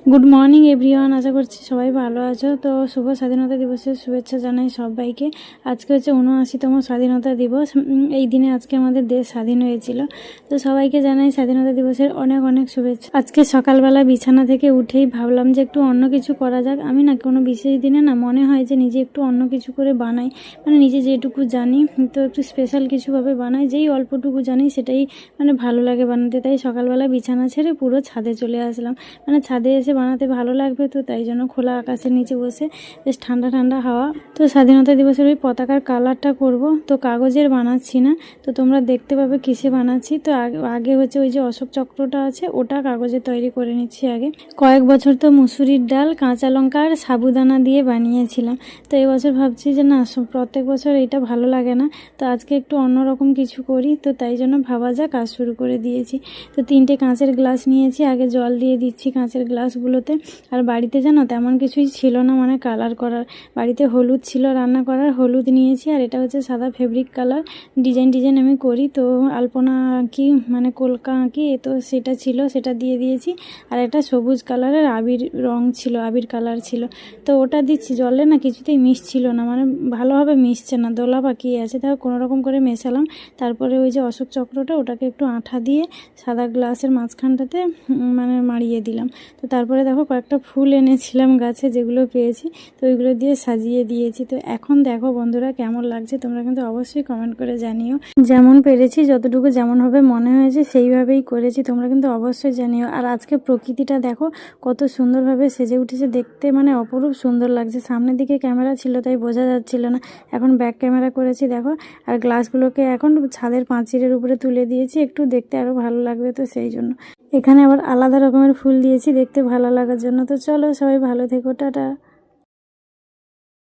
Good morning everyone, আশা করছি সবাই ভালো আছো। তো শুভ স্বাধীনতা দিবসের শুভেচ্ছা জানাই সবাইকে। আজকে হচ্ছে ৭৯তম স্বাধীনতা দিবস। এই দিনে আজকে আমাদের দেশ স্বাধীন হয়েছিল। তো সবাইকে জানাই স্বাধীনতা দিবসের অনেক অনেক শুভেচ্ছা। আজকে সকালবেলা বিছানা থেকে উঠেই ভাবলাম যে একটু অন্য কিছু করা যাক। আমি না কোনো বিশেষ দিনে না মনে হয় যে নিজে একটু অন্য কিছু করে বানাই, মানে নিজে যেটুকু জানি তো একটু স্পেশাল কিছুভাবে বানাই, যেই অল্পটুকু জানি সেটাই মানে ভালো লাগে বানাতে। তাই সকালবেলা বিছানা ছেড়ে পুরো ছাদে চলে আসলাম, মানে ছাদে এসে বানাতে ভালো লাগবে, তো তাই জন্য খোলা আকাশের নিচে বসে বেশ ঠান্ডা ঠান্ডা হাওয়া। তো স্বাধীনতা দিবসের ওই পতাকার কালারটা করব, তো কাগজের বানাচ্ছি না, তো তোমরা দেখতে পাবে কিসে বানাচ্ছি। তো আগে হচ্ছে ওই যে অশোক চক্রটা আছে ওটা কাগজে তৈরি করে নিচ্ছি আগে। কয়েক বছর তো মুসুরির ডাল, কাঁচা লঙ্কা আর সাবুদানা দিয়ে বানিয়েছিলাম। তো এবছর ভাবছি যে না, প্রত্যেক বছর এটা ভালো লাগে না, তো আজকে একটু অন্যরকম কিছু করি। তো তাই জন্য ভাবা যাক, কাজ শুরু করে দিয়েছি। তো 3টে কাঁচের গ্লাস নিয়েছি, আগে জল দিয়ে দিচ্ছি কাঁচের গ্লাসগুলোতে। আর বাড়িতে জানো তেমন কিছুই ছিল না, মানে কালার করার। বাড়িতে হলুদ ছিল রান্না করার, হলুদ নিয়েছি, আর এটা হচ্ছে সাদা ফেব্রিক কালার। ডিজাইন আমি করি, তো আলপনা আঁকি, মানে কলকা আঁকি, তো সেটা ছিল, সেটা দিয়ে দিয়েছি। আর একটা সবুজ কালারের আবির রং ছিল, আবির কালার ছিল, তো ওটা দিচ্ছি। জলে না কিছুতেই মিশছিল না, মানে ভালোভাবে মিশছে না, দোলা পাকিয়ে আছে। তাও কোনো রকম করে মেশালাম। তারপরে ওই যে অশোক চক্রটা, ওটাকে একটু আঠা দিয়ে সাদা গ্লাসের মাঝখানটাতে মানে মাড়িয়ে দিলাম। তো তারপরে দেখো কয়েকটা ফুল এনেছিলাম গাছে, যেগুলো পেয়েছি, তো ওইগুলো দিয়ে সাজিয়ে দিয়েছি। তো এখন দেখো বন্ধুরা কেমন লাগছে, তোমরা কিন্তু অবশ্যই কমেন্ট করে জানিও। যেমন পেরেছি, যতটুকু যেমনভাবে মনে হয়েছে সেইভাবেই করেছি, তোমরা কিন্তু অবশ্যই জানিও। আর আজকে প্রকৃতিটা দেখো কত সুন্দরভাবে সেজে উঠেছে, দেখতে মানে অপরূপ সুন্দর লাগছে। সামনের দিকে ক্যামেরা ছিল তাই বোঝা যাচ্ছিল না, এখন ব্যাক ক্যামেরা করেছি দেখো। আর গ্লাসগুলোকে এখন ছাদের পাঁচিলের উপরে তুলে দিয়েছি, একটু দেখতে আরও ভালো লাগবে, তো সেই জন্য। এখানে আবার আলাদা রকমের ফুল দিয়েছি দেখতে ভালো লাগার জন্য। তো চলো সবাই ভালো থেকো, টাটা।